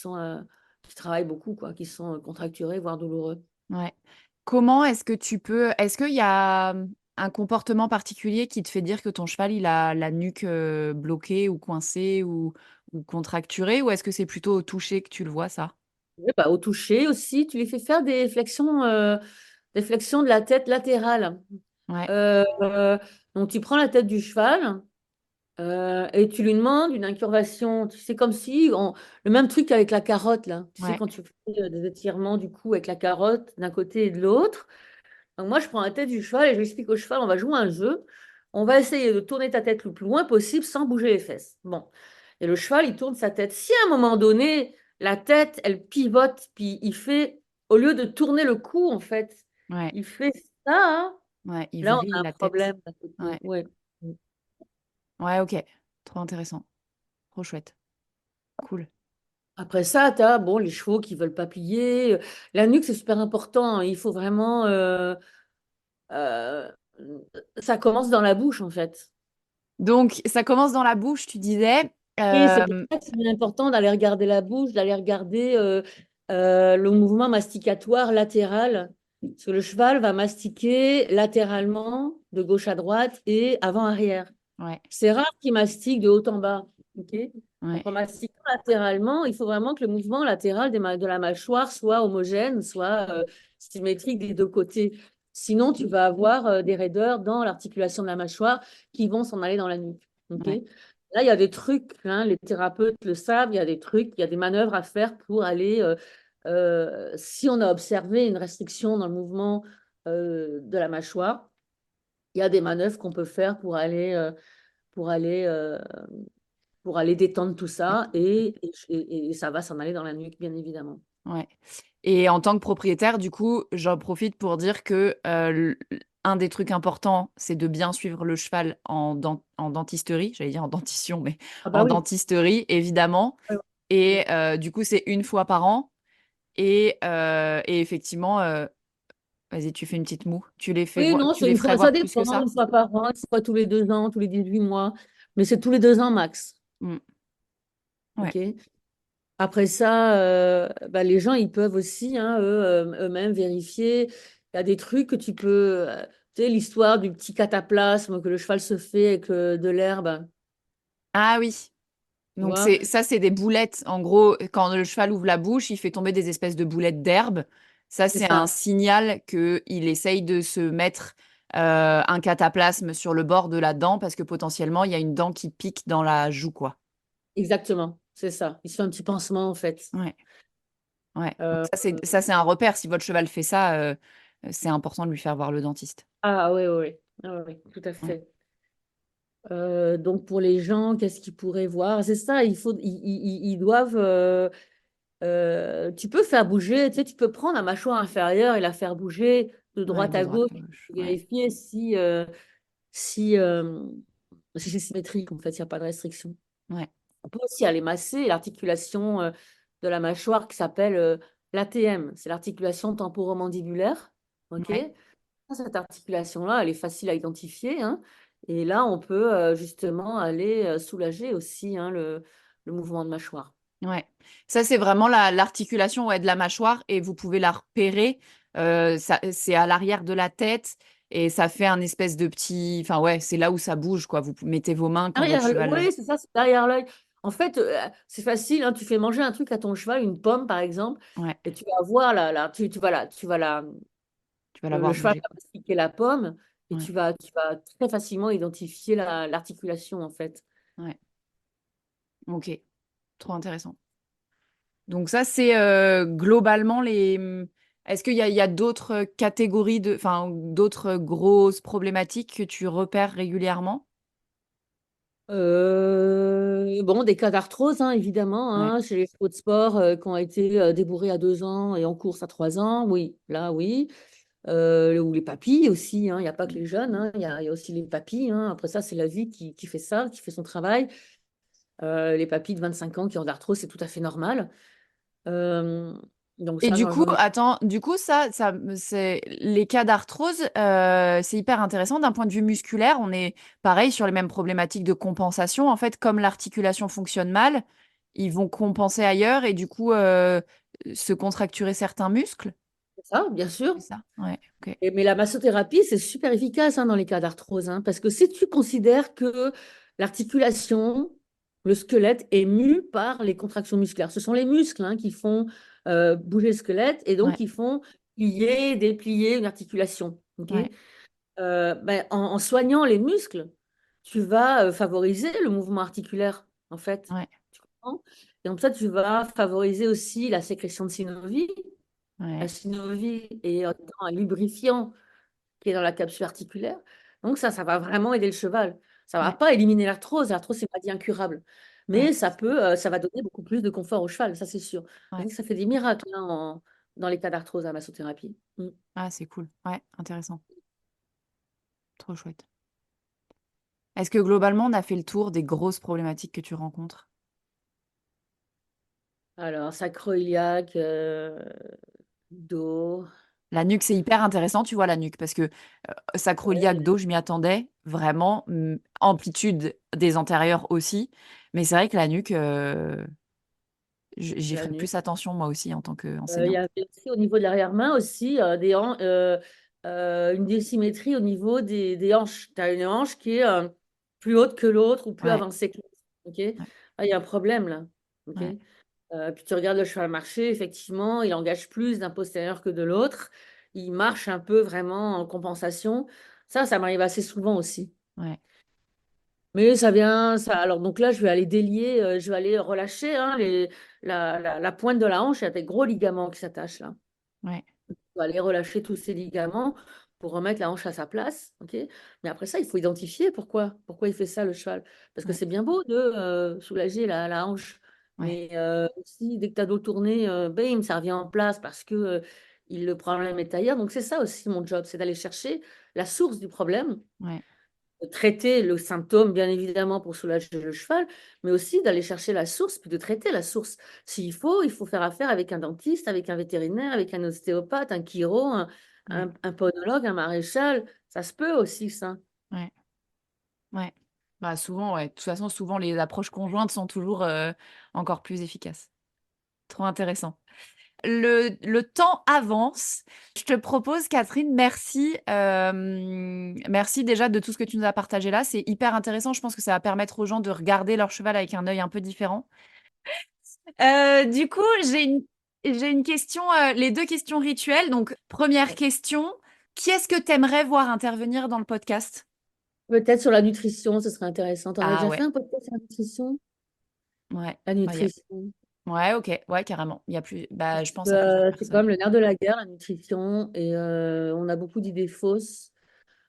travaillent beaucoup, quoi, qui sont contracturés, voire douloureux. ouais. Comment est-ce qu'il y a un comportement particulier qui te fait dire que ton cheval, il a la nuque bloquée ou coincée ou contracturée, ou est-ce que c'est plutôt au toucher que tu le vois, ça? Oui, bah, au toucher aussi, tu lui fais faire des flexions de la tête latérale. Ouais, Donc, tu prends la tête du cheval. Et tu lui demandes une incurvation, tu sais, comme si, le même truc qu'avec la carotte, là. Tu sais, ouais, quand tu fais des étirements du cou avec la carotte d'un côté et de l'autre. Donc moi, je prends la tête du cheval et je lui explique au cheval, on va jouer à un jeu. On va essayer de tourner ta tête le plus loin possible sans bouger les fesses. Bon. Et le cheval, il tourne sa tête. Si à un moment donné, la tête, elle pivote, puis au lieu de tourner le cou, en fait, ouais, il fait ça, hein, ouais. Il là, on vrille a un la tête. problème d'un côté. Ouais, Ouais. ouais, ok. Trop intéressant. Trop chouette. Cool. Après ça, tu as bon, les chevaux qui veulent pas plier. La nuque, c'est super important, hein. Il faut vraiment. Euh, Ça commence dans la bouche, en fait. Donc, ça commence dans la bouche, tu disais. Et c'est pour ça que c'est bien important d'aller regarder la bouche, d'aller regarder le mouvement masticatoire latéral. Parce que le cheval va mastiquer latéralement, de gauche à droite et avant-arrière. Ouais, C'est rare qu'il mastique de haut en bas. Ok. ouais, Donc, en mastiquant latéralement, il faut vraiment que le mouvement latéral de la mâchoire soit homogène, soit symétrique des deux côtés. Sinon, tu vas avoir des raideurs dans l'articulation de la mâchoire qui vont s'en aller dans la nuque. Ok. Ouais. Là, il y a des trucs, hein, les thérapeutes le savent, il y a des trucs, il y a des manœuvres à faire pour aller, si on a observé une restriction dans le mouvement de la mâchoire, il y a des manœuvres qu'on peut faire pour aller, euh, pour aller détendre tout ça et ça va s'en aller dans la nuque, bien évidemment. Ouais. Et en tant que propriétaire, du coup, j'en profite pour dire que un des trucs importants, c'est de bien suivre le cheval en dentisterie. J'allais dire en dentition, mais Ah bah en oui. dentisterie, évidemment. Ouais, ouais. Et du coup, c'est une fois par an. Et effectivement, vas-y, tu fais une petite moue. Oui, non, Tu c'est les une ferais fois, ça voir plus que dépend, ça? une fois par an, une fois tous les 2 ans, tous les 18 mois, mais c'est tous les 2 ans max. Mm. Ouais. Ok. Après ça, bah, les gens, ils peuvent aussi, hein, eux-mêmes vérifier. Il y a des trucs que tu peux, tu sais, l'histoire du petit cataplasme que le cheval se fait avec de l'herbe, Ah oui. tu Donc vois. c'est des boulettes. En gros, quand le cheval ouvre la bouche, il fait tomber des espèces de boulettes d'herbe. Ça, C'est c'est un ça, signal qu'il essaye de se mettre un cataplasme sur le bord de la dent parce que potentiellement, il y a une dent qui pique dans la joue, quoi. exactement, c'est ça. Il se fait un petit pansement, en fait. Ouais, ouais. Donc Euh, ça, c'est un repère. Si votre cheval fait ça, c'est important de lui faire voir le dentiste. ah oui, oui, oui. Ah, oui, tout à Ouais. fait. Donc pour les gens, qu'est-ce qu'ils pourraient voir? C'est ça, ils doivent. Tu peux faire bouger, tu sais, tu peux prendre la mâchoire inférieure et la faire bouger de Ouais, droite de à droite gauche, à gauche. Ouais, vérifier si, si c'est symétrique, en fait, il n'y a pas de restriction. ouais, On peut aussi aller masser l'articulation de la mâchoire qui s'appelle l'ATM, c'est l'articulation temporomandibulaire. Ok? ouais. Cette articulation-là, elle est facile à identifier, hein. Et là, on peut justement aller soulager aussi, hein, le mouvement de mâchoire. Ouais. Ça, c'est vraiment l'articulation ouais, de la mâchoire et vous pouvez la repérer. C'est à l'arrière de la tête et ça fait un espèce de petit. Enfin, ouais, c'est là où ça bouge, quoi. Vous mettez vos mains quand votre cheval. Oui, c'est ça, c'est derrière l'œil. En fait, c'est facile, hein, tu fais manger un truc à ton cheval, une pomme par exemple, Ouais, et tu vas voir tu vas la le voir cheval bouger. va mastiquer la pomme et Ouais, tu vas très facilement identifier l'articulation en fait. ouais. Ok, trop intéressant. Donc, ça, c'est globalement les. Est-ce il y a d'autres catégories enfin, d'autres grosses problématiques que tu repères régulièrement? Bon, des cas d'arthrose, hein, évidemment, Ouais, hein, chez les chevaux de sport qui ont été débourrés à 2 ans et en course à 3 ans, oui, là, oui. Ou les papilles aussi, hein, il n'y a pas que les jeunes, hein, il y a aussi les papilles, hein. Après ça, c'est la vie qui fait ça, qui fait son travail. Les papilles de 25 ans qui ont de l'arthrose, c'est tout à fait normal. Euh, donc et ça, du coup, j'en ai. attends, du coup, c'est les cas d'arthrose, c'est hyper intéressant d'un point de vue musculaire. On est pareil sur les mêmes problématiques de compensation. En fait, comme l'articulation fonctionne mal, ils vont compenser ailleurs et du coup se contracturer certains muscles. C'est ça, bien C'est sûr. ça? Ouais, ok. Mais la massothérapie, c'est super efficace hein, dans les cas d'arthrose, hein, parce que si tu considères que l'articulation, le squelette est mu par les contractions musculaires, ce sont les muscles hein, qui font bouger le squelette et donc Ouais, qui font plier, déplier une articulation. Ok. ouais, Ben, en soignant les muscles, tu vas favoriser le mouvement articulaire, en fait. ouais, Tu comprends? Et comme ça, tu vas favoriser aussi la sécrétion de synovie. La ouais, synovie est un lubrifiant qui est dans la capsule articulaire. Donc ça va vraiment aider le cheval. Ça ne va ouais, pas éliminer l'arthrose. L'arthrose, c'est pas dit incurable. ouais, Mais ça va donner beaucoup plus de confort au cheval, ça c'est sûr. ouais. Donc ça fait des miracles hein, dans les cas d'arthrose à massothérapie. Mm. Ah, c'est cool. Ouais, intéressant. Trop chouette. Est-ce que globalement, on a fait le tour des grosses problématiques que tu rencontres? Alors, sacro-iliaque, dos. La nuque, c'est hyper intéressant, tu vois, la nuque, parce que sacro-iliaque dos, je m'y attendais vraiment. Amplitude des antérieurs aussi. Mais c'est vrai que la nuque, j'y La ferai nuque. plus attention moi aussi en tant Il y qu'enseignante. avait aussi au niveau de l'arrière-main aussi une désymétrie au niveau des hanches. Tu as une hanche qui est plus haute que l'autre ou plus Ouais, avancée que l'autre. Ok. ouais, Ah, il y a un problème là. Ok. ouais, Puis tu regardes le cheval marcher, effectivement, il engage plus d'un postérieur que de l'autre. il marche un peu vraiment en compensation. Ça m'arrive assez souvent aussi. Ouais. Mais ça vient, ça. Alors, donc là, je vais aller délier, je vais aller relâcher hein, la pointe de la hanche. Il y a des gros ligaments qui s'attachent là. Ouais. Je vais aller relâcher tous ces ligaments pour remettre la hanche à sa place. Ok. Mais après ça, il faut identifier pourquoi il fait ça, le cheval. Parce que Ouais. c'est bien beau de soulager la hanche. Ouais. Mais aussi, dès que tu as dos tourné, bim, ça revient en place parce que le problème est ailleurs. Donc, c'est ça aussi mon job, c'est d'aller chercher la source du problème Ouais. de traiter le symptôme, bien évidemment, pour soulager le cheval, mais aussi d'aller chercher la source, puis de traiter la source. S'il faut, il faut faire affaire avec un dentiste, avec un vétérinaire, avec un ostéopathe, un chiro, Ouais. un podologue, un maréchal. Ça se peut aussi, ça. Ouais. Ouais. Bah, souvent, ouais. De toute façon, souvent, les approches conjointes sont toujours encore plus efficaces. Trop intéressant. Le temps avance. Je te propose, Catherine, merci. Merci déjà de tout ce que tu nous as partagé là. C'est hyper intéressant. Je pense que ça va permettre aux gens de regarder leur cheval avec un œil un peu différent. Du coup, j'ai une question, les deux questions rituelles. Donc, première question, qui est-ce que tu aimerais voir intervenir dans le podcast? Peut-être sur la nutrition, ce serait intéressant. Tu en as Ah déjà fait ouais, un podcast sur la nutrition? ouais, La ouais, nutrition. ouais, ok, ouais, carrément. Il y a plus, bah, je pense à plusieurs C'est quand personnes. même le nerf de la guerre, la nutrition, et on a beaucoup d'idées fausses.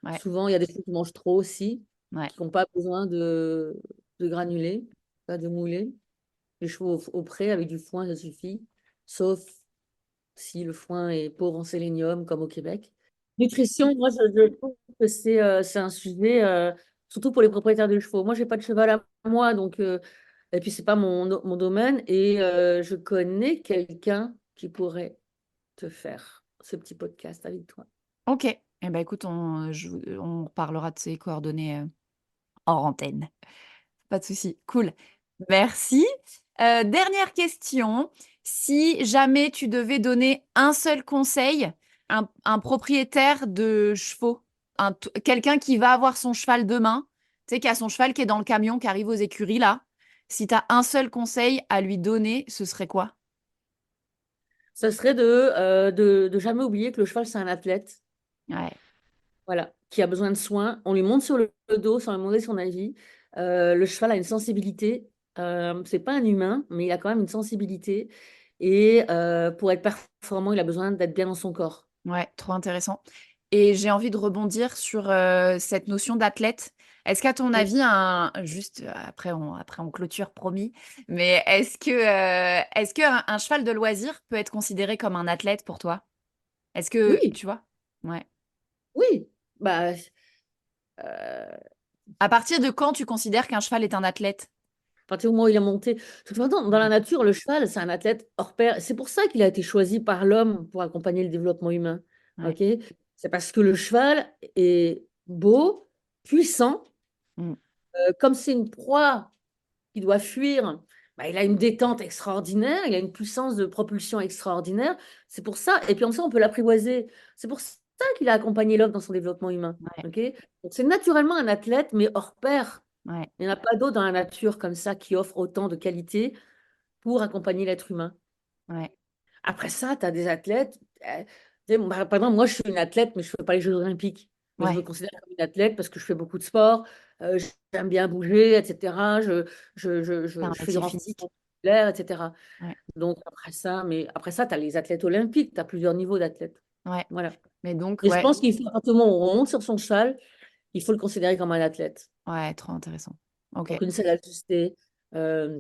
Ouais, Souvent, il y a des gens qui mangent trop aussi, ouais, qui n'ont pas besoin de granulés, pas de moulés. Les chevaux au pré avec du foin, ça suffit. Sauf si le foin est pauvre en sélénium, comme au Québec. Nutrition, moi, je trouve que c'est un sujet, surtout pour les propriétaires de chevaux. Moi, j'ai pas de cheval à moi, donc, et puis, c'est pas mon domaine. Et je connais quelqu'un qui pourrait te faire ce petit podcast avec toi. ok. Eh ben, écoute, on parlera de ces coordonnées hors antenne. Pas de souci. Cool. Merci. Dernière question. Si jamais tu devais donner un seul conseil à un propriétaire de chevaux, quelqu'un qui va avoir son cheval demain, tu sais, qui a son cheval qui est dans le camion, qui arrive aux écuries là, si tu as un seul conseil à lui donner, ce serait quoi? Ça serait de jamais oublier que le cheval, c'est un athlète. Ouais, Voilà, qui a besoin de soins. On lui monte sur le dos sans lui demander son avis. Le cheval a une sensibilité. C'est pas un humain, mais il a quand même une sensibilité. Et pour être performant, il a besoin d'être bien dans son corps. ouais, trop intéressant. Et j'ai envie de rebondir sur cette notion d'athlète. Est-ce qu'à ton Mm. avis, juste après on clôture, promis, mais est-ce que un cheval de loisir peut être considéré comme un athlète pour toi? Est-ce que, Oui, tu vois? Ouais. oui. Bah, euh, À partir de quand tu considères qu'un cheval est un athlète? à partir du moment où il a monté. De toute façon, dans la Ouais. nature, le cheval, c'est un athlète hors pair. C'est pour ça qu'il a été choisi par l'homme pour accompagner le développement humain. Ouais. Ok? C'est parce que le cheval est beau, puissant. Mm. Comme c'est une proie qui doit fuir, bah, il a une détente extraordinaire, il a une puissance de propulsion extraordinaire. C'est pour ça. Et puis en ça, on peut l'apprivoiser. C'est pour ça qu'il a accompagné l'homme dans son développement humain. Ouais. Ok. Donc c'est naturellement un athlète, mais hors pair. Ouais. Il n'y en a pas d'autre dans la nature comme ça qui offre autant de qualités pour accompagner l'être humain. Ouais. Après ça, tu as des athlètes. Tu sais, par exemple, moi, je suis une athlète, mais je ne fais pas les Jeux Olympiques. Mais je me Ouais. considère comme une athlète parce que je fais beaucoup de sport, j'aime bien bouger, etc. C'est un Je fais du métier physique. renforcement musculaire, etc. Ouais. Donc, après ça, tu as les athlètes olympiques, tu as plusieurs niveaux d'athlètes. Ouais. Voilà. Mais donc, Et je ouais. pense qu'il faut, à partir du moment où on monte sur son cheval, il faut le considérer comme un athlète. Ouais, trop intéressant. Ok. Donc, une selle ajustée, euh,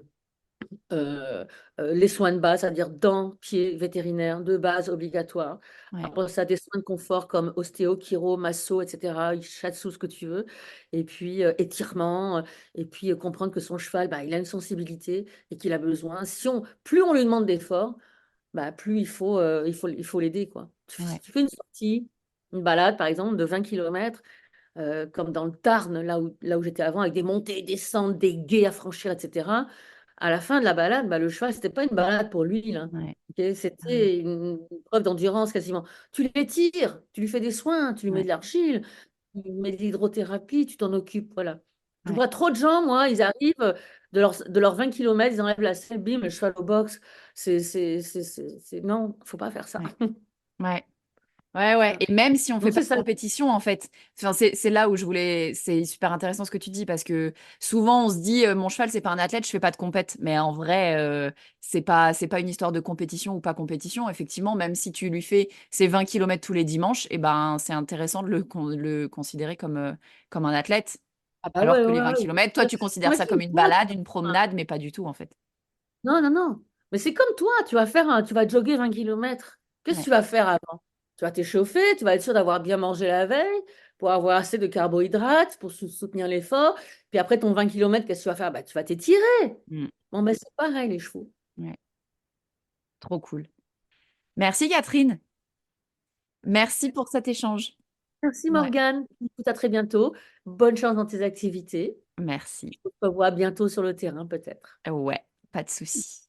euh, les soins de base, c'est-à-dire dents, pieds, vétérinaires, de base obligatoires. Ouais. Après ça, des soins de confort comme ostéo, chiro, masso, etc., shiatsu, ce que tu veux. Et puis étirement, et puis comprendre que son cheval, bah, il a une sensibilité et qu'il a besoin. Plus on lui demande d'efforts, bah, plus il faut l'aider, quoi. Ouais. Tu fais une sortie, une balade, par exemple, de 20 kilomètres, comme dans le Tarn, là où j'étais avant, avec des montées et descentes, des gués à franchir, etc. À la fin de la balade, bah, le cheval, c'était pas une balade pour lui, là. Ouais. Ok. Ouais. C'était une preuve d'endurance quasiment. Tu l'étires, tu lui fais des soins, tu lui mets Ouais. de l'argile, tu lui mets de l'hydrothérapie, tu t'en occupes. Voilà. Je Ouais. vois trop de gens, moi, ils arrivent de leurs 20 kilomètres, ils enlèvent la selle, bim, le cheval au box. Non, faut pas faire ça. Ouais. Ouais. Ouais, ouais. Et même si on fait Donc pas c'est de ça. compétition, en fait, enfin, c'est là où je voulais. C'est super intéressant ce que tu dis parce que souvent on se dit mon cheval c'est pas un athlète, je fais pas de compète. Mais en vrai, c'est pas une histoire de compétition ou pas compétition. Effectivement, même si tu lui fais ses 20 kilomètres tous les dimanches, et ben c'est intéressant de le considérer comme un athlète. Ah bah Alors ouais, que les ouais, 20 ouais. kilomètres, toi tu considères Moi, ça c'est comme une toi, balade, une promenade, mais pas du tout en fait. non, non, non. Mais c'est comme toi, tu vas jogger 20 kilomètres. Qu'est-ce que Ouais. tu vas faire avant? Tu vas t'échauffer, tu vas être sûr d'avoir bien mangé la veille, pour avoir assez de carbohydrates, pour soutenir l'effort. Puis après ton 20 kilomètres, qu'est-ce que tu vas faire? Bah, tu vas t'étirer. Mm. Bon, ben, c'est pareil, les chevaux. Ouais. Trop cool. Merci Catherine. Merci pour cet échange. Merci Ouais. Morgane. Écoute, à très bientôt. Bonne chance dans tes activités. Merci. On se revoit bientôt sur le terrain, peut-être. Ouais, pas de souci.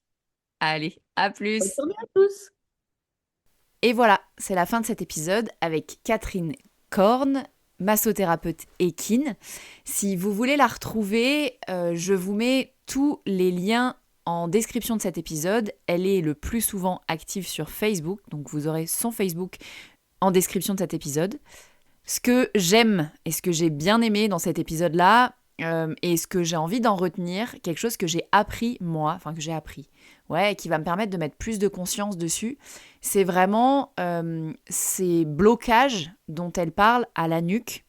Allez, à Bonne plus. journée à tous. Et voilà, c'est la fin de cet épisode avec Catherine Korn, massothérapeute équine. Si vous voulez la retrouver, je vous mets tous les liens en description de cet épisode. Elle est le plus souvent active sur Facebook, donc vous aurez son Facebook en description de cet épisode. Ce que j'aime et ce que j'ai bien aimé dans cet épisode-là, et ce que j'ai envie d'en retenir, quelque chose que j'ai appris moi, enfin que j'ai appris, ouais, et qui va me permettre de mettre plus de conscience dessus, c'est vraiment ces blocages dont elle parle à la nuque,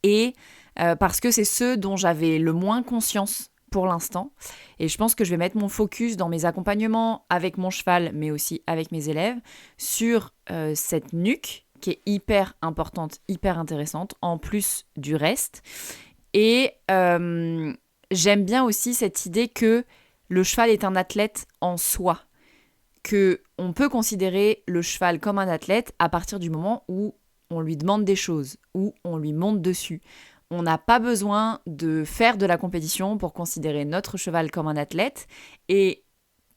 et parce que c'est ceux dont j'avais le moins conscience pour l'instant. Et je pense que je vais mettre mon focus dans mes accompagnements avec mon cheval, mais aussi avec mes élèves, sur cette nuque qui est hyper importante, hyper intéressante, en plus du reste. Et j'aime bien aussi cette idée que le cheval est un athlète en soi, que on peut considérer le cheval comme un athlète à partir du moment où on lui demande des choses, où on lui monte dessus. On n'a pas besoin de faire de la compétition pour considérer notre cheval comme un athlète. Et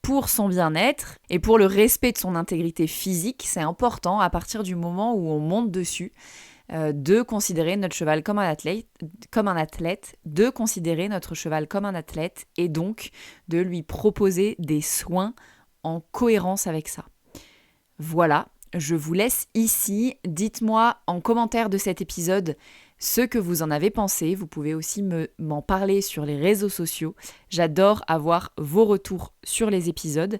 pour son bien-être et pour le respect de son intégrité physique, c'est important à partir du moment où on monte dessus de considérer notre cheval comme un athlète, de considérer notre cheval comme un athlète et donc de lui proposer des soins en cohérence avec ça. Voilà, je vous laisse ici. Dites-moi en commentaire de cet épisode ce que vous en avez pensé. Vous pouvez aussi m'en parler sur les réseaux sociaux. J'adore avoir vos retours sur les épisodes.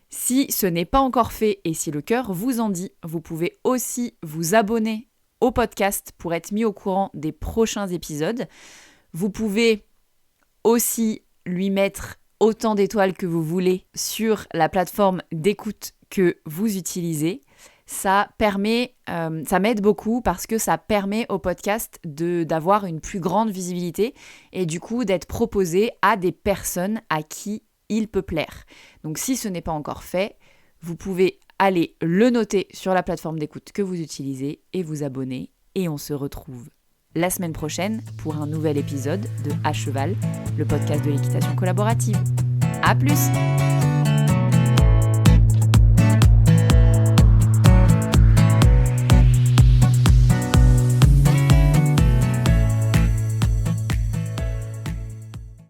Si ce n'est pas encore fait et si le cœur vous en dit, vous pouvez aussi vous abonner au podcast pour être mis au courant des prochains épisodes. Vous pouvez aussi lui mettre autant d'étoiles que vous voulez sur la plateforme d'écoute que vous utilisez. Ça m'aide beaucoup parce que ça permet au podcast d'avoir une plus grande visibilité et du coup d'être proposé à des personnes à qui il peut plaire. Donc si ce n'est pas encore fait, vous pouvez aller le noter sur la plateforme d'écoute que vous utilisez et vous abonner. Et on se retrouve la semaine prochaine pour un nouvel épisode de À Cheval, le podcast de l'équitation collaborative. À plus!